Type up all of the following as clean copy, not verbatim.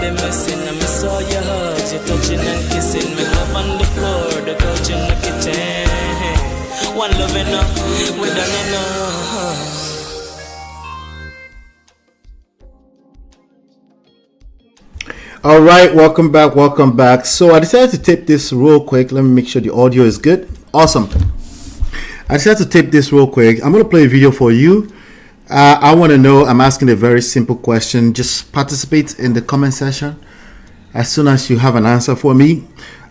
really missing. I miss all your hugs, your touching and kissing. Make love on the floor, the couch in the kitchen. One love enough, we done enough. All right, welcome back. So I decided to tape this real quick. Let me make sure the audio is good. Awesome. I decided to tape this real quick. I'm going to play a video for you. I want to know, I'm asking a very simple question. Just participate in the comment section as soon as you have an answer for me.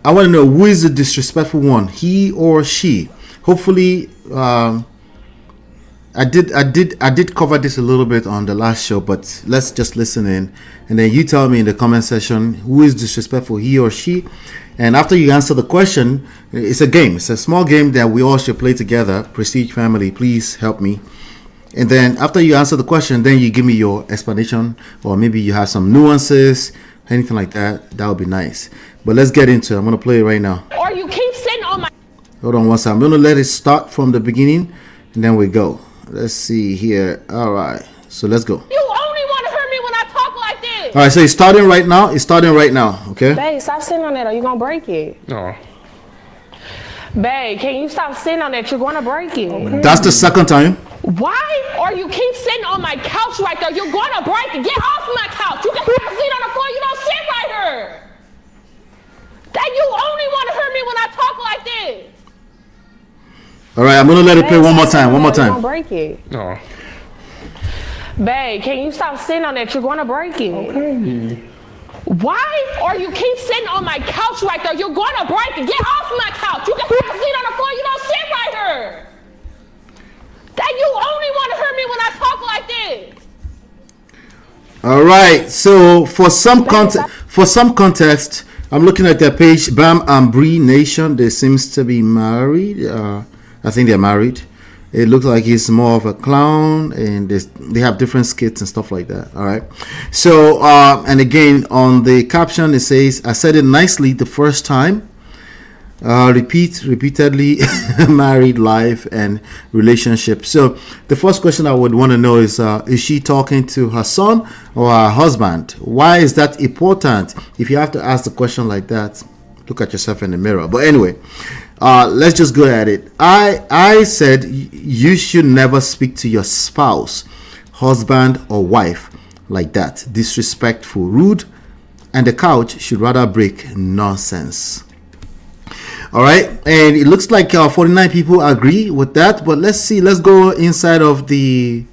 I want to know, who is the disrespectful one, he or she? Hopefully, I did cover this a little bit on the last show, but let's just listen in, and then you tell me in the comment section who is disrespectful, he or she. And after you answer the question, it's a game. It's a small game that we all should play together. Prestige family, please help me. And then after you answer the question, then you give me your explanation, or maybe you have some nuances, anything like that. That would be nice. But let's get into it. I'm gonna play it right now. Or you keep sitting on my. Hold on one second. I'm gonna let it start from the beginning, and then we go. Let's see here. All right, so let's go. You only want to hurt me when I talk like this. All right, so it's starting right now. Okay. Babe, stop sitting on that or you're going to break it. No. Babe, can you stop sitting on that? You're going to break it. Okay. That's the second time. Why? Or you keep sitting on my couch right there. You're going to break it. Get off my couch. You can sit on the floor. You don't sit right here. That you only want to hurt me when I talk like this. All right, I'm gonna let it play one more time. You're gonna break it. No. Babe, can you stop sitting on that? You're gonna break it. Okay. Why? Or you keep sitting on my couch right there. You're gonna break it. Get off my couch. You can sit on the floor. You don't sit right here. That you only want to hurt me when I talk like this. All right, so for some context, I'm looking at their page, Bam and Bree Nation. They seems to be married. I think they're married. It looks like he's more of a clown, and they have different skits and stuff like that. All right. So, and again, on the caption, it says, I said it nicely the first time. Repeatedly, married life and relationship. So the first question I would want to know is she talking to her son or her husband? Why is that important? If you have to ask the question like that, look at yourself in the mirror. But anyway, let's just go at it. I said you should never speak to your spouse, husband or wife like that. Disrespectful, rude, and the couch should rather break. Nonsense. All right, and it looks like 49 people agree with that. But let's see. Let's go inside of in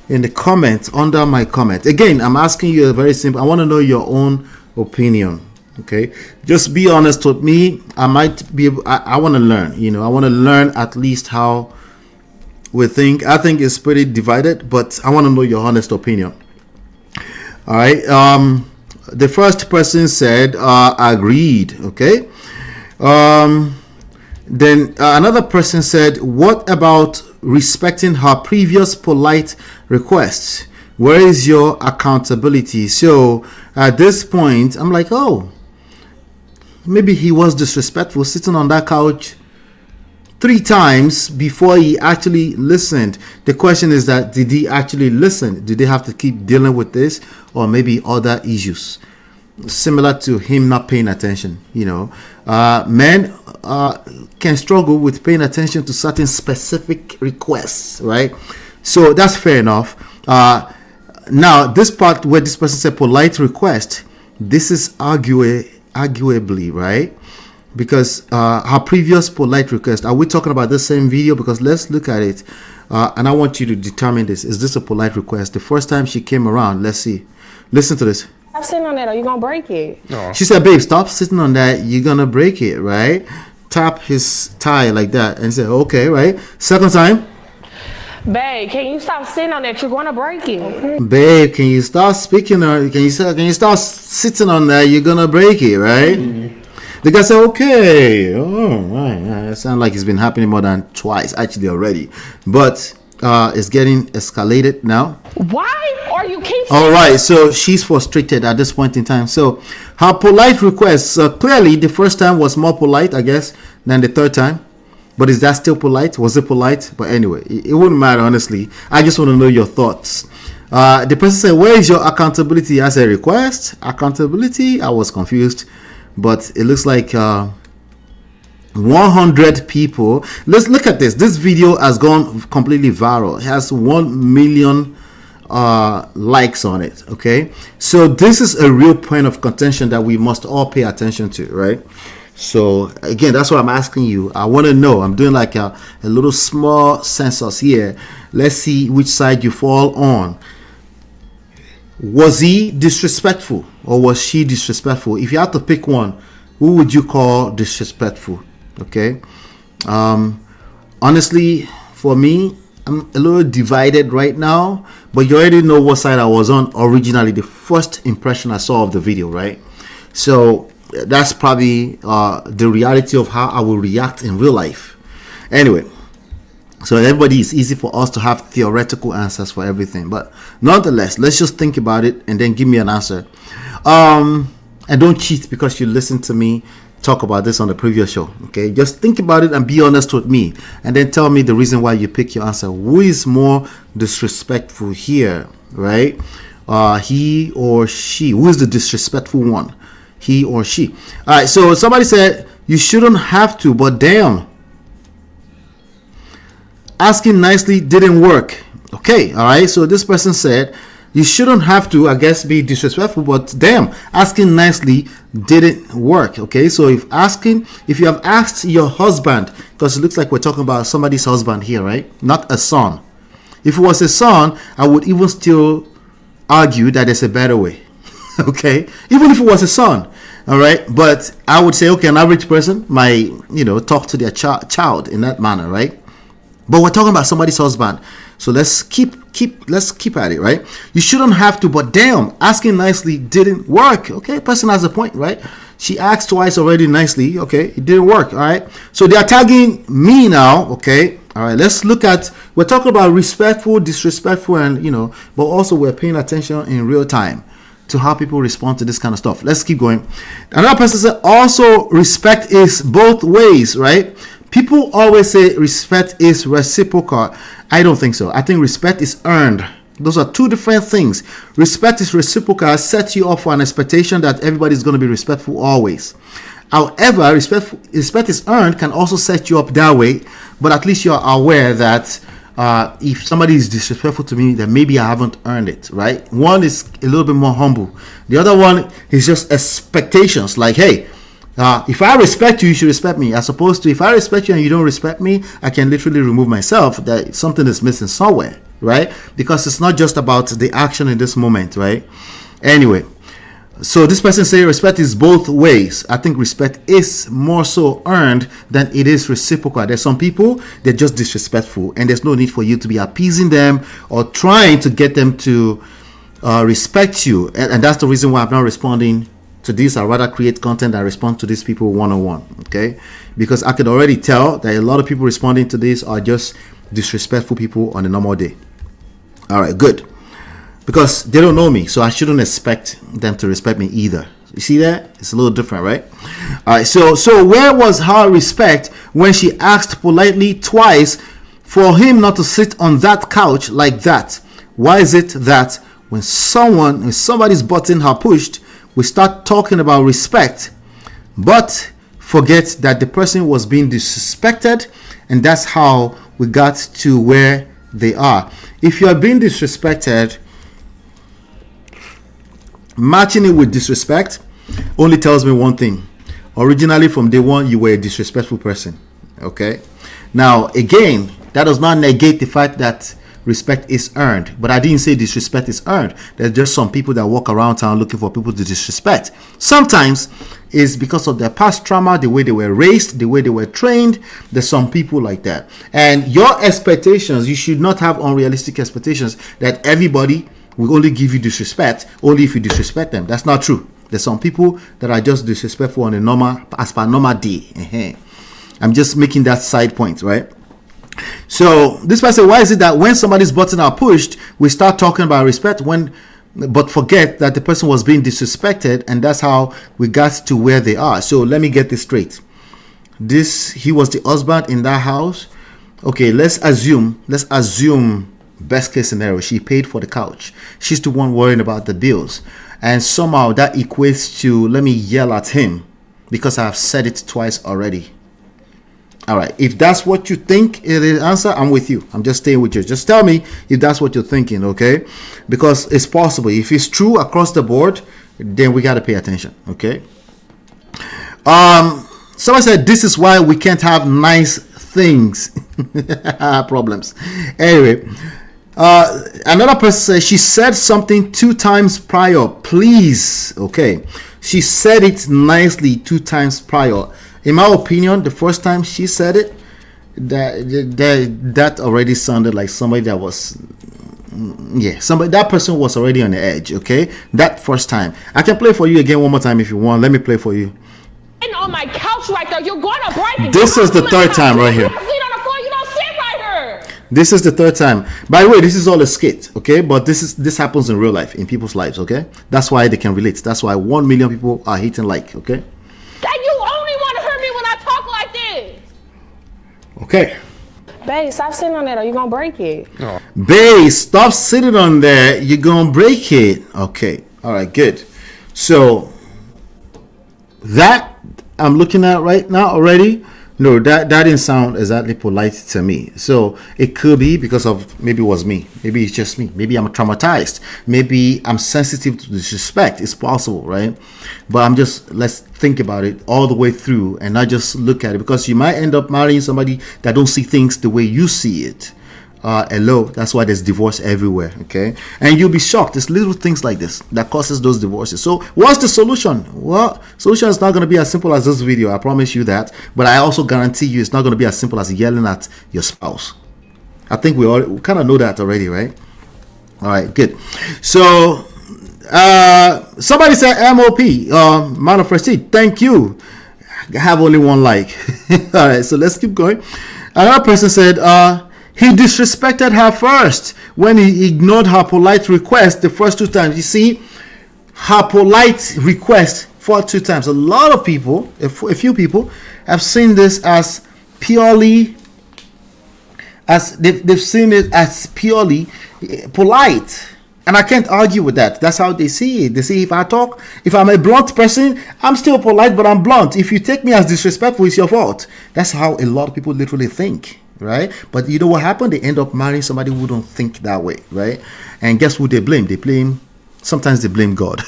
the comments, under my comment. Again, I'm asking you a very simple. I want to know your own opinion. Okay, just be honest with me. I might be able, I want to learn. I want to learn at least how we think. I think it's pretty divided, but I want to know your honest opinion. All right. The first person said agreed. Okay. Then another person said, what about respecting her previous polite requests? Where is your accountability? So at this point, I'm like, oh, maybe he was disrespectful, sitting on that couch 3 times before he actually listened. The question is that, did he actually listen? Did they have to keep dealing with this, or maybe other issues similar to him not paying attention? Men can struggle with paying attention to certain specific requests, right? So that's fair enough. Now this part where this person said polite request, this is arguably right, because her previous polite request, are we talking about the same video? Because let's look at it, and I want you to determine this. Is this a polite request? The first time she came around, let's see. Listen to this. Stop sitting on that or you're gonna break it. No. She said, babe, stop sitting on that, you're gonna break it, right? Tap his tie like that and say, okay, right? Second time. Babe, can you stop sitting on that? You're gonna break it. Okay. Babe, can you start speaking on? Can you start sitting on that? You're gonna break it, right? Mm-hmm. The guy said, okay. Oh, right. It sounds like it's been happening more than twice actually already, but it's getting escalated now. Why are you keep? All right, so she's frustrated at this point in time. So her polite requests, clearly the first time was more polite, I guess, than the third time. But is that still polite? Was it polite? But anyway, it wouldn't matter, honestly. I just want to know your thoughts. The person said, where is your accountability? I said, request accountability. I was confused, but it looks like 100 people. Let's look at this. This video has gone completely viral. It has 1 million likes on it. Okay, so this is a real point of contention that we must all pay attention to, right? So again, that's what I'm asking you. I want to know. I'm doing like a little small census here. Let's see which side you fall on. Was he disrespectful or was she disrespectful? If you had to pick one, who would you call disrespectful? Okay. Honestly, for me, I'm a little divided right now, but you already know what side I was on originally, the first impression I saw of the video, right? So that's probably the reality of how I will react in real life. Anyway, so everybody, it's easy for us to have theoretical answers for everything, but nonetheless, let's just think about it and then give me an answer. And don't cheat because you listened to me talk about this on the previous show. Okay, just think about it and be honest with me, and then tell me the reason why you pick your answer. Who is more disrespectful here, right? He or she? Who is the disrespectful one? He or she? All right, so somebody said you shouldn't have to, but damn, asking nicely didn't work. Okay, all right, so this person said you shouldn't have to, I guess, be disrespectful, but damn, asking nicely didn't work. Okay, so if you have asked your husband, because it looks like we're talking about somebody's husband here, right? Not a son. If it was a son, I would even still argue that there's a better way. Okay, even if it was a son. All right, but I would say, okay, an average person might, talk to their child in that manner, right? But we're talking about somebody's husband, so let's keep at it, right? You shouldn't have to, but damn, asking nicely didn't work. Okay, person has a point, right? She asked twice already nicely. Okay, it didn't work. All right, so they are tagging me now. Okay, all right, let's look at, we're talking about respectful, disrespectful, and but also we're paying attention in real time to how people respond to this kind of stuff. Let's keep going. Another person said also respect is both ways, right? People always say respect is reciprocal. I don't think so. I think respect is earned. Those are two different things. Respect is reciprocal, sets you up for an expectation that everybody's going to be respectful always. However, respect is earned can also set you up that way, but at least you're aware that if somebody is disrespectful to me, then maybe I haven't earned it, right? One is a little bit more humble. The other one is just expectations, like, hey, if I respect you, you should respect me. As opposed to if I respect you and you don't respect me, I can literally remove myself. That something is missing somewhere, right? Because it's not just about the action in this moment, right? Anyway, so this person say respect is both ways. I think respect is more so earned than it is reciprocal. There's some people, they're just disrespectful, and there's no need for you to be appeasing them or trying to get them to respect you. And that's the reason why I'm not responding to this. I'd rather create content and respond to these people one-on-one, okay? Because I could already tell that a lot of people responding to this are just disrespectful people on a normal day. All right, good. Because they don't know me, so I shouldn't expect them to respect me either. You see that? It's a little different, right? All right, so where was her respect when she asked politely twice for him not to sit on that couch like that? Why is it that when somebody's button her pushed, we start talking about respect, but forget that the person was being disrespected, and that's how we got to where they are. If you are being disrespected, matching it with disrespect only tells me one thing. Originally, from day one, you were a disrespectful person. Okay? Now, again, that does not negate the fact that respect is earned, but I didn't say disrespect is earned. There's just some people that walk around town looking for people to disrespect. Sometimes it's because of their past trauma, the way they were raised, the way they were trained. There's some people like that. And your expectations, you should not have unrealistic expectations that everybody will only give you disrespect only if you disrespect them. That's not true. There's some people that are just disrespectful on a normal, as per normal day. I'm just making that side point, right? So this person, why is it that when somebody's button are pushed, we start talking about respect but forget that the person was being disrespected, and that's how we got to where they are. So let me get this straight. He was the husband in that house. Okay, let's assume Best case scenario, she paid for the couch. She's the one worrying about the bills. And somehow that equates to, let me yell at him because I've said it twice already. All right. If that's what you think is the answer, I'm with you. I'm just staying with you. Just tell me if that's what you're thinking, okay? Because it's possible. If it's true across the board, then we got to pay attention, okay? Someone said, this is why we can't have nice things. Problems. Anyway, another person says, she said something 2 times prior. Please, okay? She said it nicely 2 times prior. In my opinion, the first time she said it, that already sounded like somebody that was, that person was already on the edge, okay? That first time. I can play for you again one more time if you want. Let me play for you. On my couch right there, you're going to break it. This is the third time right here. This is the third time. By the way, this is all a skit, okay? But this happens in real life, in people's lives, okay? That's why they can relate. That's why 1 million people are hitting like, okay? That you only want to hurt me when I talk like this. Okay. Babe, stop sitting on that or you're going to break it. Oh. Babe, stop sitting on there. You're going to break it. Okay. All right, good. So, that I'm looking at right now already. No, that didn't sound exactly polite to me. So it could be because of, maybe it was me. Maybe it's just me. Maybe I'm traumatized. Maybe I'm sensitive to disrespect. It's possible, right? But let's think about it all the way through and not just look at it, because you might end up marrying somebody that don't see things the way you see it. Hello, that's why there's divorce everywhere, okay? And you'll be shocked. It's little things like this that causes those divorces. So what's the solution? Well, solution is not going to be as simple as this video. I promise you that. But I also guarantee you it's not going to be as simple as yelling at your spouse. I think we kind of know that already, right? All right, good. So somebody said MOP, man of prestige. Thank you. I have only one like. All right, so let's keep going. Another person said, he disrespected her first when he ignored her polite request the first 2 times. You see, her polite request for 2 times. A lot of people, a few people, have seen this as purely, as they've seen it as purely polite. And I can't argue with that. That's how they see it. They see if I'm a blunt person, I'm still polite, but I'm blunt. If you take me as disrespectful, it's your fault. That's how a lot of people literally think. Right? But you know what happened? They end up marrying somebody who don't think that way, right? And guess who they blame? Sometimes they blame God,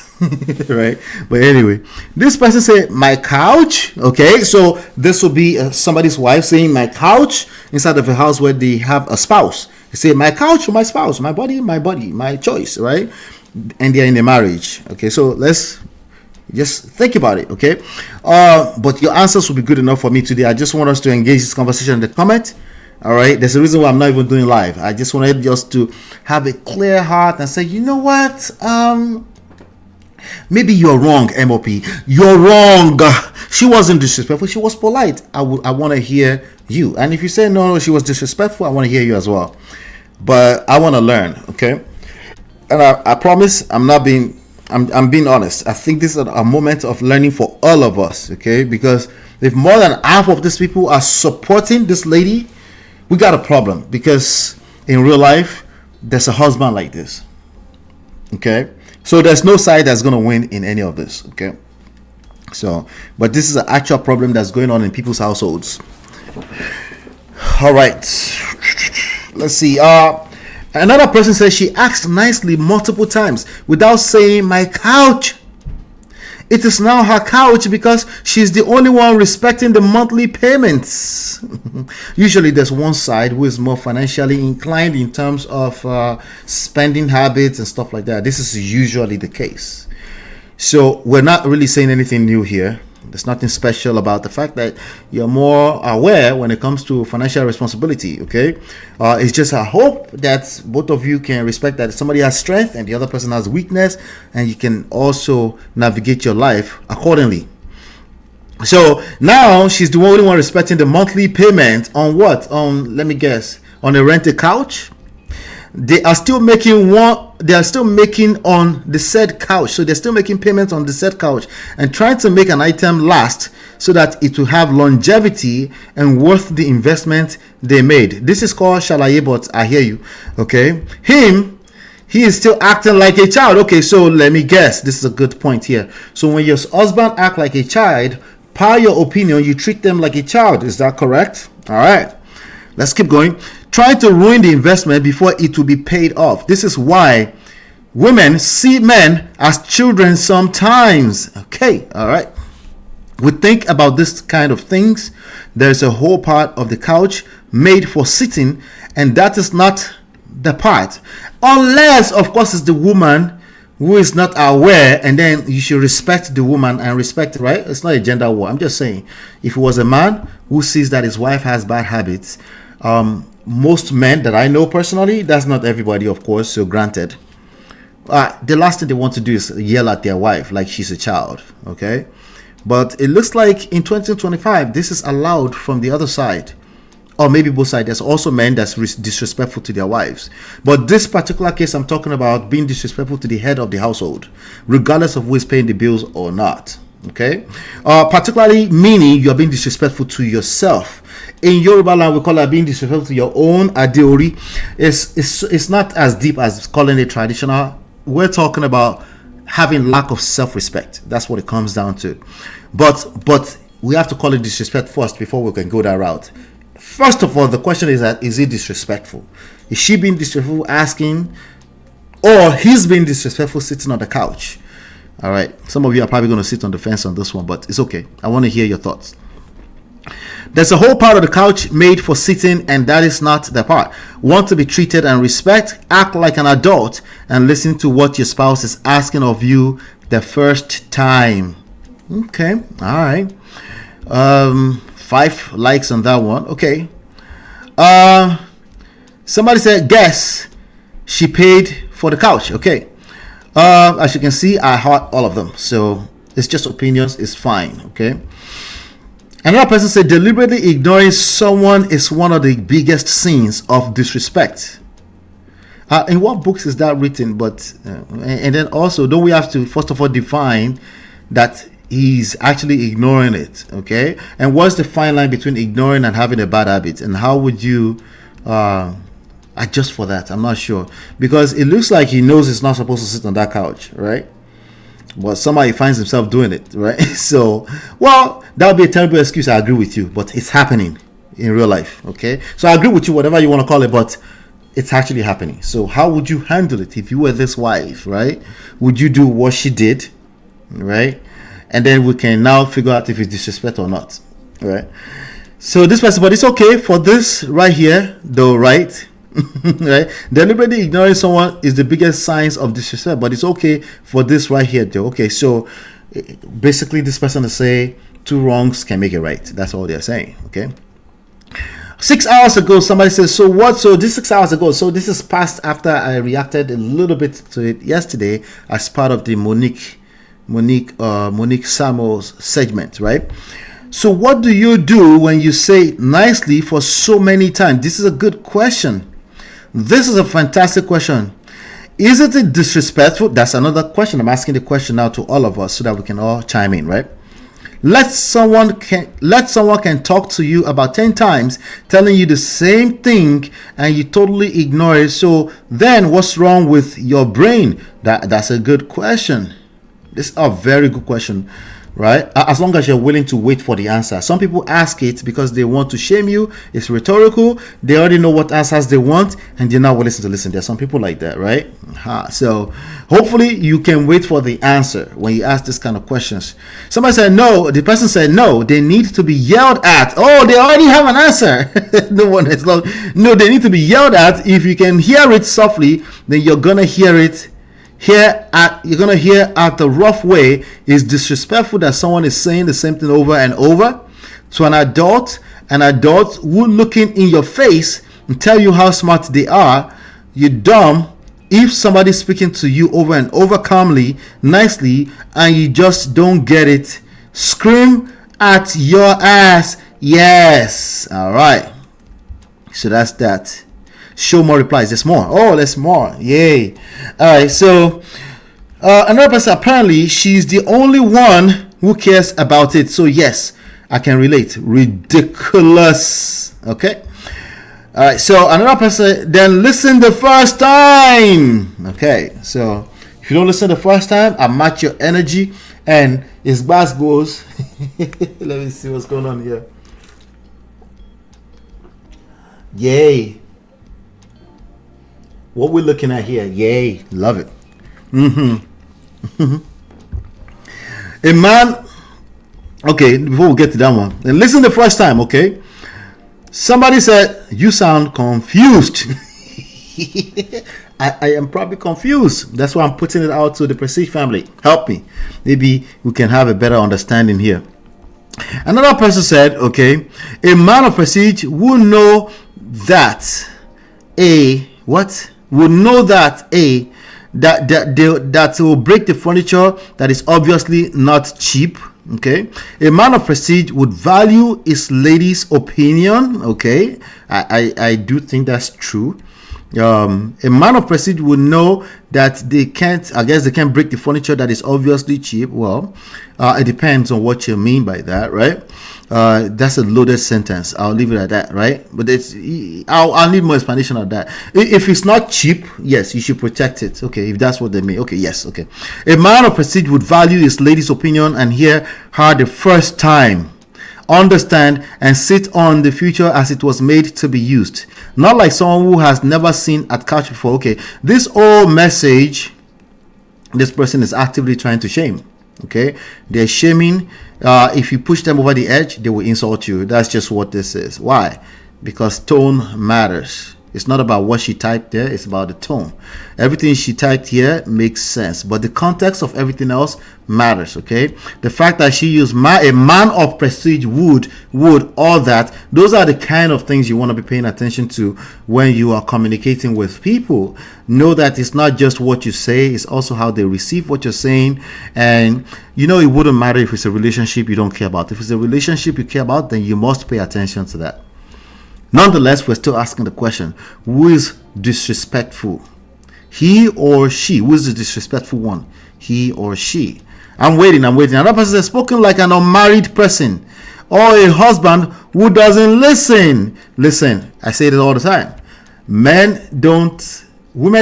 right? But anyway, this person said, my couch. Okay, so this will be somebody's wife saying my couch inside of a house where they have a spouse. They say my couch or my spouse, my body, my choice, right? And they're in a marriage. Okay, so let's just think about it, okay? But your answers will be good enough for me today. I just want us to engage this conversation in the comment. All right, there's a reason why I'm not even doing live. I just wanted just to have a clear heart and say, you know what? Maybe you're wrong, MOP. You're wrong. She wasn't disrespectful. She was polite. I want to hear you. And if you say no, she was disrespectful, I want to hear you as well. But I want to learn, okay? And I promise I'm being honest. I think this is a moment of learning for all of us, okay? Because if more than half of these people are supporting this lady, we got a problem, because in real life there's a husband like this, okay? So there's no side that's going to win in any of this, okay? So, but this is an actual problem that's going on in people's households. All right, let's see. Another person says she asked nicely multiple times without saying my couch. It is now her couch because she's the only one respecting the monthly payments. Usually there's one side who is more financially inclined in terms of spending habits and stuff like that. This is usually the case. So we're not really saying anything new here. There's nothing special about the fact that you're more aware when it comes to financial responsibility, okay? It's just a hope that both of you can respect that somebody has strength and the other person has weakness, and you can also navigate your life accordingly. So now she's the only one respecting the monthly payment on what? On, let me guess, on a rented couch? They are still making on the said couch. So they're still making payments on the said couch and trying to make an item last so that it will have longevity and worth the investment they made. This is called shalaye, but I hear you. Okay. He is still acting like a child. Okay, so let me guess. This is a good point here. So when your husband act like a child, per your opinion, you treat them like a child. Is that correct? All right. Let's keep going. Try to ruin the investment before it will be paid off. This is why women see men as children sometimes. Okay, all right. We think about this kind of things. There's a whole part of the couch made for sitting, and that is not the part. Unless, of course, it's the woman who is not aware, and then you should respect the woman and respect, right? It's not a gender war. I'm just saying, if it was a man who sees that his wife has bad habits, most men that I know personally, that's not everybody, of course, so granted, the last thing they want to do is yell at their wife like she's a child, okay? But it looks like in 2025, this is allowed from the other side, or maybe both sides. There's also men that's disrespectful to their wives. But this particular case, I'm talking about being disrespectful to the head of the household, regardless of who is paying the bills or not. Okay, particularly meaning you're being disrespectful to yourself. In Yoruba land, we call that being disrespectful to your own adeori. It's not as deep as calling it traditional. We're talking about having lack of self-respect. That's what it comes down to. But we have to call it disrespect first before we can go that route. First of all, the question is that, is it disrespectful? Is she being disrespectful asking, or he's being disrespectful sitting on the couch? All right. Some of you are probably going to sit on the fence on this one, but it's okay. I want to hear your thoughts. There's a whole part of the couch made for sitting, and that is not the part. Want to be treated and respect, act like an adult, and listen to what your spouse is asking of you the first time. Okay. All right. 5 likes on that one. Okay. Somebody said, guess she paid for the couch. Okay. As you can see, I heart all of them. So it's just opinions. It's fine. Okay. Another person said, deliberately ignoring someone is one of the biggest sins of disrespect. In what books is that written? But and then also, don't we have to first of all define that he's actually ignoring it? Okay. And what's the fine line between ignoring and having a bad habit? And how would you adjust for that? I'm not sure, because it looks like he knows he's not supposed to sit on that couch, right? But somehow he finds himself doing it, right? So, well, that would be a terrible excuse. I agree with you, but it's happening in real life. Okay. So I agree with you, whatever you want to call it, but it's actually happening. So how would you handle it if you were this wife, right? Would you do what she did, right? And then we can now figure out if it's disrespect or not, right? So this person, but it's okay for this right here, though, right? Right? Deliberately ignoring someone is the biggest signs of disrespect, but it's okay for this right here, though. Okay, so basically this person is saying 2 wrongs can make it right. That's all they're saying. Okay. 6 hours ago, somebody says, so what? So this 6 hours ago, so this is past after I reacted a little bit to it yesterday as part of the Monique Samuels segment, right? So what do you do when you say nicely for so many times? This is a good question. This is a fantastic question. Isn't it disrespectful? That's another question. I'm asking the question now to all of us so that we can all chime in, right? Let someone can talk to you about 10 times telling you the same thing and you totally ignore it. So then what's wrong with your brain? That's a good question. This is a very good question, right? As long as you're willing to wait for the answer. Some people ask it because they want to shame you. It's rhetorical. They already know what answers they want and they're not willing to listen. There's some people like that, right? So hopefully you can wait for the answer when you ask this kind of questions. Somebody said no. The person said no. They need to be yelled at. Oh, they already have an answer. No, they need to be yelled at. If you can hear it softly, then you're gonna hear it. You're gonna hear at the rough way is disrespectful that someone is saying the same thing over and over to an adult who looking in your face and tell you how smart they are. You're dumb if somebody's speaking to you over and over calmly, nicely, and you just don't get it. Scream at your ass. Yes. All right. So that's that. Show more replies. There's more. Oh, there's more. Yay. All right. So another person, apparently she's the only one who cares about it. So yes, I can relate. Ridiculous. Okay. All right. So another person, then listen the first time. Okay. So if you don't listen the first time, I match your energy, and his bass goes. Let me see what's going on here. Yay. What we're looking at here. Yay. Love it. A man. Okay, before we get to that one, and listen the first time, okay? Somebody said, you sound confused. I am probably confused. That's why I'm putting it out to the Prestige family. Help me. Maybe we can have a better understanding here. Another person said, okay, a man of Prestige will know that that will break the furniture that is obviously not cheap. Okay, a man of Prestige would value his lady's opinion. Okay, I do think that's true. A man of Prestige would know that they can't break the furniture that is obviously cheap. Well, it depends on what you mean by that, right? That's a loaded sentence. I'll leave it at that, right? But I'll need more explanation of that. If it's not cheap, yes, you should protect it. Okay, if that's what they mean. Okay, yes, okay. A man of Prestige would value his lady's opinion and hear her the first time, understand and sit on the future as it was made to be used, not like someone who has never seen at couch before. Okay, this whole message, this person is actively trying to shame. Okay, they're shaming. If you push them over the edge, they will insult you. That's just what this is. Why? Because tone matters. It's not about what she typed there, it's about the tone. Everything she typed here makes sense, but the context of everything else matters. Okay, the fact that she used a man of Prestige would all that, those are the kind of things you want to be paying attention to when you are communicating with people. Know that it's not just what you say, it's also how they receive what you're saying. And you know, it wouldn't matter if it's a relationship you don't care about. If it's a relationship you care about, then you must pay attention to that. Nonetheless, we're still asking the question, who is disrespectful? He or she? Who is the disrespectful one? He or she? I'm waiting. Another person has spoken like an unmarried person or a husband who doesn't listen. Listen, I say it all the time. Women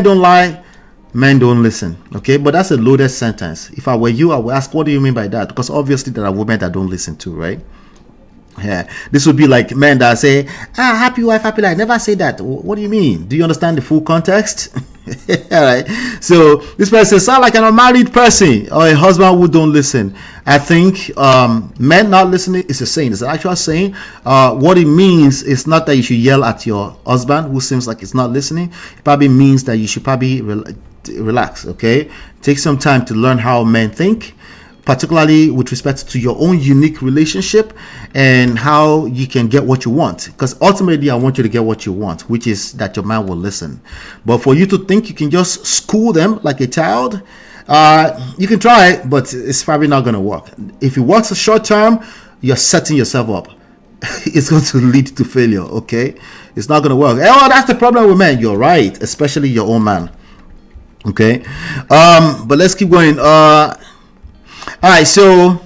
don't lie, men don't listen. Okay, but that's a loaded sentence. If I were you, I would ask, what do you mean by that? Because obviously there are women that don't listen too, right? Yeah, this would be like men that say, happy wife, happy life. Never say that. What do you mean? Do you understand the full context? All right. So this person sound like an unmarried person or a husband who don't listen. I think men not listening is a saying. It's an actual saying. What it means is not that you should yell at your husband who seems like it's not listening. It probably means that you should probably relax. Okay, take some time to learn how men think, particularly with respect to your own unique relationship and how you can get what you want. Because ultimately, I want you to get what you want, which is that your man will listen. But for you to think you can just school them like a child, you can try it, but it's probably not going to work. If it works a short term, you're setting yourself up. It's going to lead to failure, okay? It's not going to work. Oh, that's the problem with men. You're right, especially your own man. Okay? But let's keep going. All right, so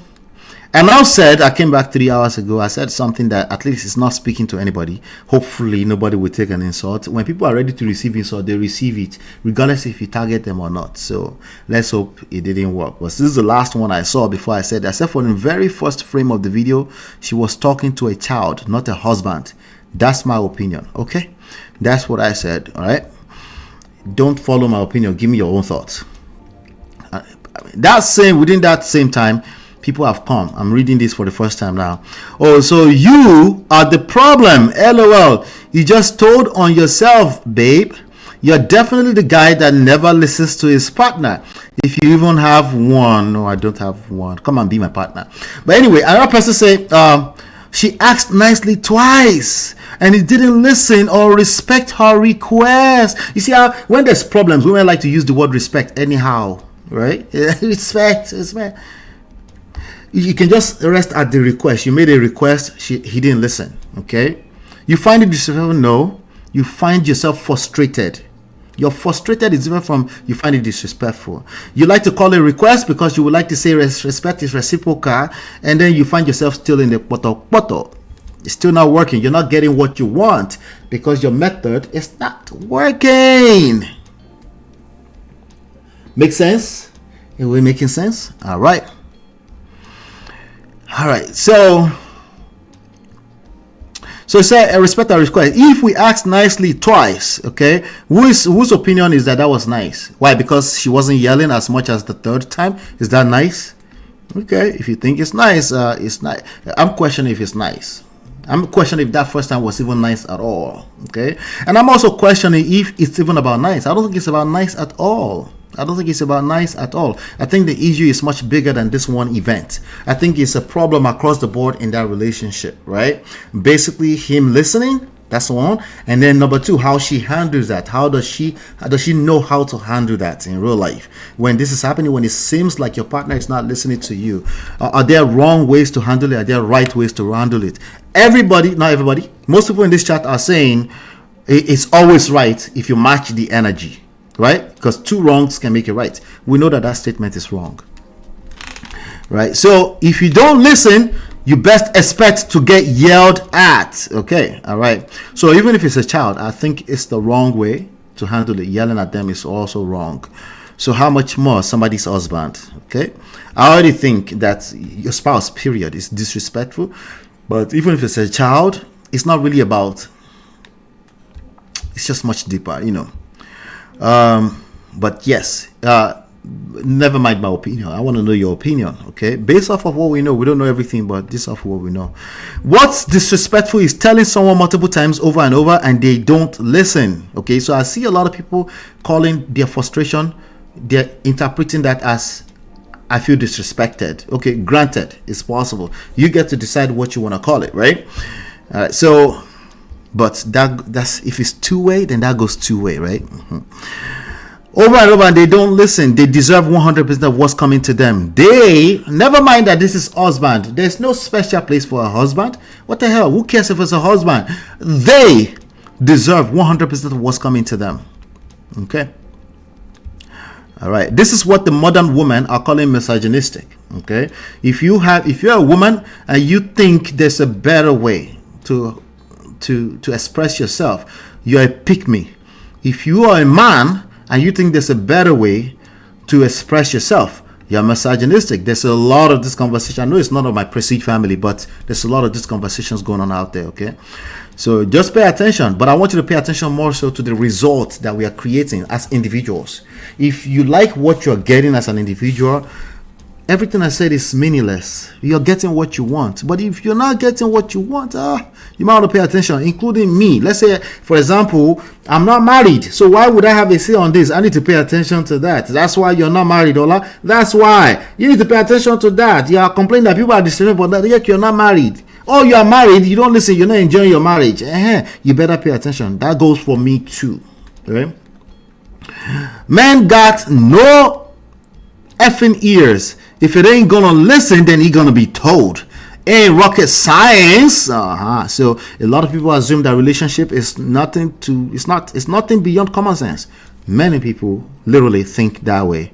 I now said, I came back 3 hours ago, I said something that at least is not speaking to anybody. Hopefully nobody will take an insult. When people are ready to receive insult, they receive it, regardless if you target them or not. So let's hope it didn't work. But this is the last one I saw before I said, except for the very first frame of the video, she was talking to a child, not a husband. That's my opinion, okay? That's what I said, all right? Don't follow my opinion, give me your own thoughts. Within that same time, people have come. I'm reading this for the first time now. Oh, so you are the problem. LOL. You just told on yourself, babe. You're definitely the guy that never listens to his partner. If you even have one. No, I don't have one. Come and be my partner. But anyway, another person say, she asked nicely twice and he didn't listen or respect her request. You see how when there's problems, women like to use the word respect anyhow. Right? Respect. You can just rest at the request. You made a request, he didn't listen. Okay? You find it disrespectful? No. You find yourself frustrated. You're frustrated is different from you find it disrespectful. You like to call a request because you would like to say respect is reciprocal, and then you find yourself still in the poto. It's still not working. You're not getting what you want because your method is not working. Make sense? Are we making sense? All right. So say respect our request. If we ask nicely twice, okay, whose opinion is that was nice? Why? Because she wasn't yelling as much as the third time. Is that nice? Okay, if you think it's nice, it's nice. I'm questioning if it's nice. I'm questioning if that first time was even nice at all. Okay, and I'm also questioning if it's even about nice. I don't think it's about nice at all. I think the issue is much bigger than this one event. I think it's a problem across the board in that relationship, right? Basically, him listening, that's one. And then number two, how she handles that. How does she know how to handle that in real life? When this is happening, when it seems like your partner is not listening to you, are there wrong ways to handle it? Are there right ways to handle it? Everybody, not everybody, most people in this chat are saying it's always right if you match the energy. Right? Because two wrongs can make it right. We know that statement is wrong. Right? So if you don't listen, you best expect to get yelled at. Okay? All right. So even if it's a child, I think it's the wrong way to handle it. Yelling at them is also wrong. So how much more somebody's husband? Okay? I already think that your spouse, period, is disrespectful. But even if it's a child, it's not really about, it's just much deeper, you know. But yes, never mind my opinion. I want to know your opinion. Okay, based off of what we know, we don't know everything, but this off of what we know. What's disrespectful is telling someone multiple times over and over and they don't listen. Okay, so I see a lot of people calling their frustration, they're interpreting that as I feel disrespected. Okay, granted, it's possible. You get to decide what you want to call it, right? So. But that's if it's two-way, then that goes two-way, right? Over and over, and they don't listen. They deserve 100% of what's coming to them. They never mind that this is husband. There's no special place for a husband. What the hell? Who cares if it's a husband? They deserve 100% of what's coming to them. Okay. All right. This is what the modern women are calling misogynistic. Okay. If you're a woman and you think there's a better way to express yourself, you're a pick-me. If you are a man and you think there's a better way to express yourself, you're misogynistic. There's a lot of this conversation. I know it's not of my prestige family, but there's a lot of these conversations going on out there. Okay, so just pay attention, but I want you to pay attention more so to the results that we are creating as individuals. If you like what you're getting as an individual, everything I said is meaningless. You're getting what you want. But if you're not getting what you want, you might want to pay attention, including me. Let's say, for example, I'm not married. So why would I have a say on this? I need to pay attention to that. That's why you're not married, Ola. That's why. You need to pay attention to that. You are complaining that people are disturbing, but that yet you're not married. Oh, you are married. You don't listen. You're not enjoying your marriage. You better pay attention. That goes for me too. Right? Man got no effing ears. If it ain't gonna listen, then he gonna be told. Ain't rocket science. So a lot of people assume that relationship is nothing beyond common sense. Many people literally think that way.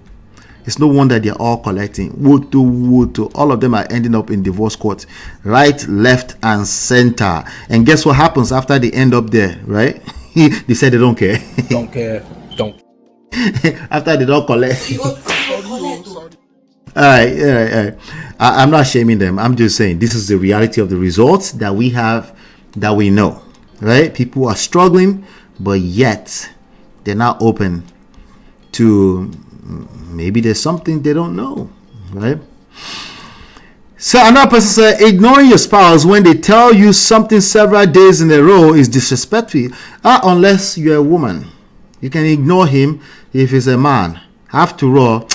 It's no wonder they're all collecting wood to. All of them are ending up in divorce courts, right, left, and center. And guess what happens after they end up there, right? They said they don't care. Don't care. Don't. After they don't collect. All right. I'm not shaming them. I'm just saying this is the reality of the results that we have, that we know, right? People are struggling, but yet they're not open to maybe there's something they don't know, right? So another person said, ignoring your spouse when they tell you something several days in a row is disrespectful, unless you're a woman. You can ignore him if he's a man. After all,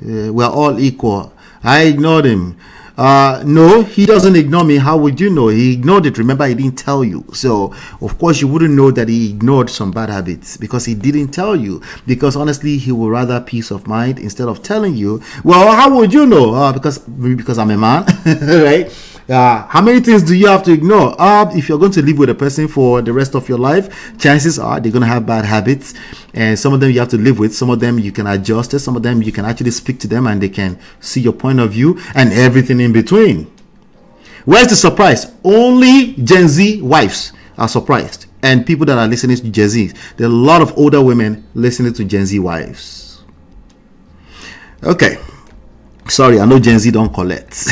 we're all equal. I ignored him. No, he doesn't ignore me. How would you know? He ignored it. Remember, he didn't tell you. So, of course, you wouldn't know that he ignored some bad habits because he didn't tell you. Because honestly, he would rather peace of mind instead of telling you. Well, how would you know? Because I'm a man, right? How many things do you have to ignore? If you're going to live with a person for the rest of your life, chances are they're going to have bad habits, and some of them you have to live with. Some of them you can adjust it. Some of them you can actually speak to them and they can see your point of view, and everything in between. Where's the surprise? Only Gen Z wives are surprised, and people that are listening to Gen Z. There are a lot of older women listening to Gen Z wives. Okay. Sorry, I know Gen Z don't collect.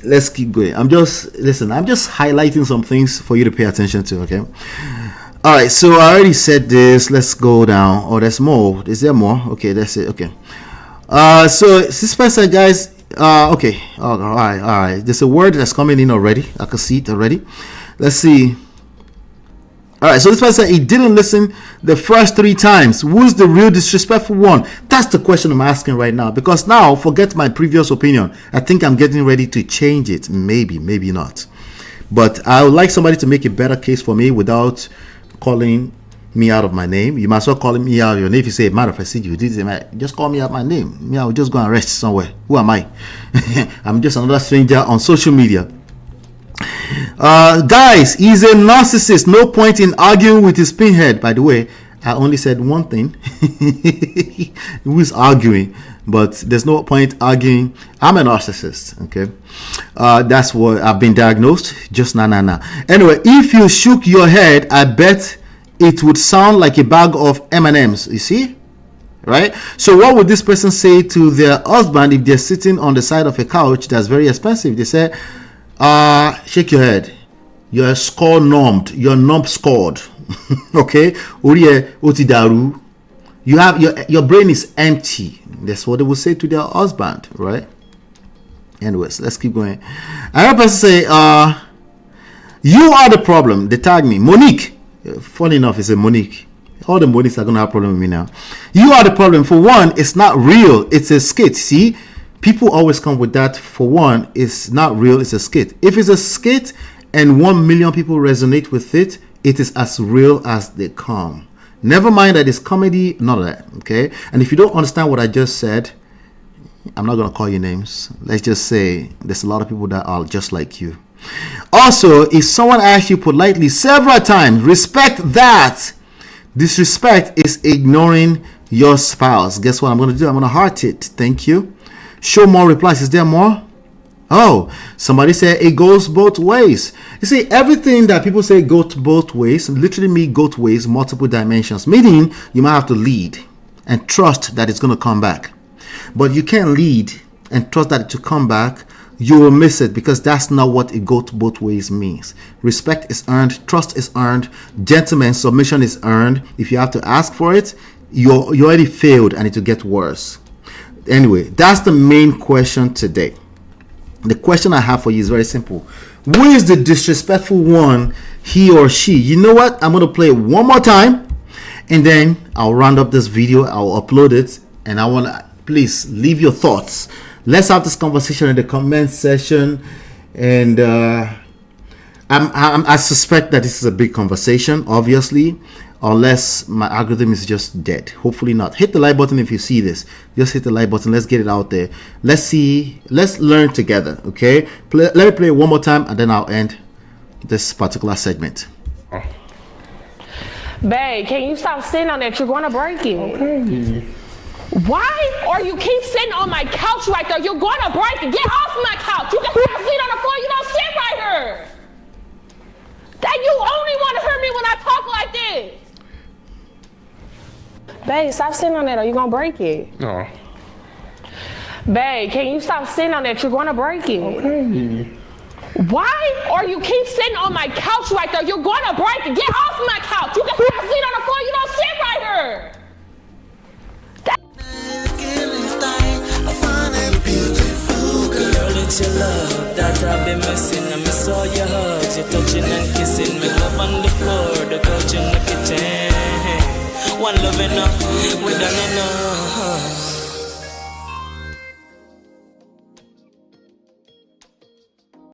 Let's keep going. I'm just highlighting some things for you to pay attention to, okay? All right, so I already said this. Let's go down. Oh, there's more. Is there more? Okay, that's it. Okay. So this person, guys, okay. All right. There's a word that's coming in already. I can see it already. Let's see. All right, so this person said he didn't listen the first 3 times. Who's the real disrespectful one? That's the question I'm asking right now. Because now, forget my previous opinion. I think I'm getting ready to change it. Maybe not. But I would like somebody to make a better case for me without calling me out of my name. You might as well call me out of your name. If you say, matter of fact, you did it, just call me out my name. Me, I will just go and rest somewhere. Who am I? I'm just another stranger on social media. Guys, he's a narcissist. No point in arguing with his pinhead. By the way, I only said one thing. Who's arguing? But there's no point arguing. I'm a narcissist. Okay, that's what I've been diagnosed. Just nah. Anyway, if you shook your head, I bet it would sound like a bag of M&Ms. You see, right? So what would this person say to their husband if they're sitting on the side of a couch that's very expensive? They say, shake your head. You're score numbed. You're numb scored. Okay? You have your brain is empty. That's what they will say to their husband, right? Anyways, let's keep going. Another person say, you are the problem. They tag me. Monique. Funny enough, it's a Monique. All the Moniques are gonna have a problem with me now. You are the problem. For one, it's not real. It's a skit. See? People always come with that. For one, it's not real, it's a skit. If it's a skit and 1 million people resonate with it, it is as real as they come. Never mind that it's comedy, none of that, okay? And if you don't understand what I just said, I'm not going to call you names. Let's just say there's a lot of people that are just like you. Also, if someone asks you politely several times, respect that. Disrespect is ignoring your spouse. Guess what I'm going to do? I'm going to heart it. Thank you. Show more replies. Is there more? Oh, somebody said it goes both ways. You see, everything that people say goes both ways literally mean both ways, multiple dimensions. Meaning you might have to lead and trust that it's going to come back. But you can't lead and trust that it will come back. You will miss it because that's not what it goes both ways means. Respect is earned. Trust is earned. Gentlemen, submission is earned. If you have to ask for it, you already failed and it will get worse. Anyway, that's the main question today. The question I have for you is very simple. Who is the disrespectful one, he or she? You know what? I'm going to play it one more time and then I'll round up this video. I'll upload it and I want to please leave your thoughts. Let's have this conversation in the comment section. And I suspect that this is a big conversation, obviously. Unless my algorithm is just dead. Hopefully not. Hit the like button if you see this. Just hit the like button. Let's get it out there. Let's see. Let's learn together. Okay. Let me play it one more time and then I'll end this particular segment. Babe, can you stop sitting on that? You're going to break it. Okay. Why are you keep sitting on my couch right there? You're going to break it. Get off my couch. You can sit on the floor. You don't sit right here. That you only want to hear me when I talk like this. Babe, stop sitting on that or you're going to break it. No. Babe, can you stop sitting on that? You're going to break it. Okay. Why are you keep sitting on my couch right there? You're going to break it. Get off my couch. You can sit on the floor. You don't sit right here. Girl, it's your love that I've been missing. I miss all your hugs, your touching and kissing. Me love on the floor, the couch in the kitchen. One love enough, we done enough.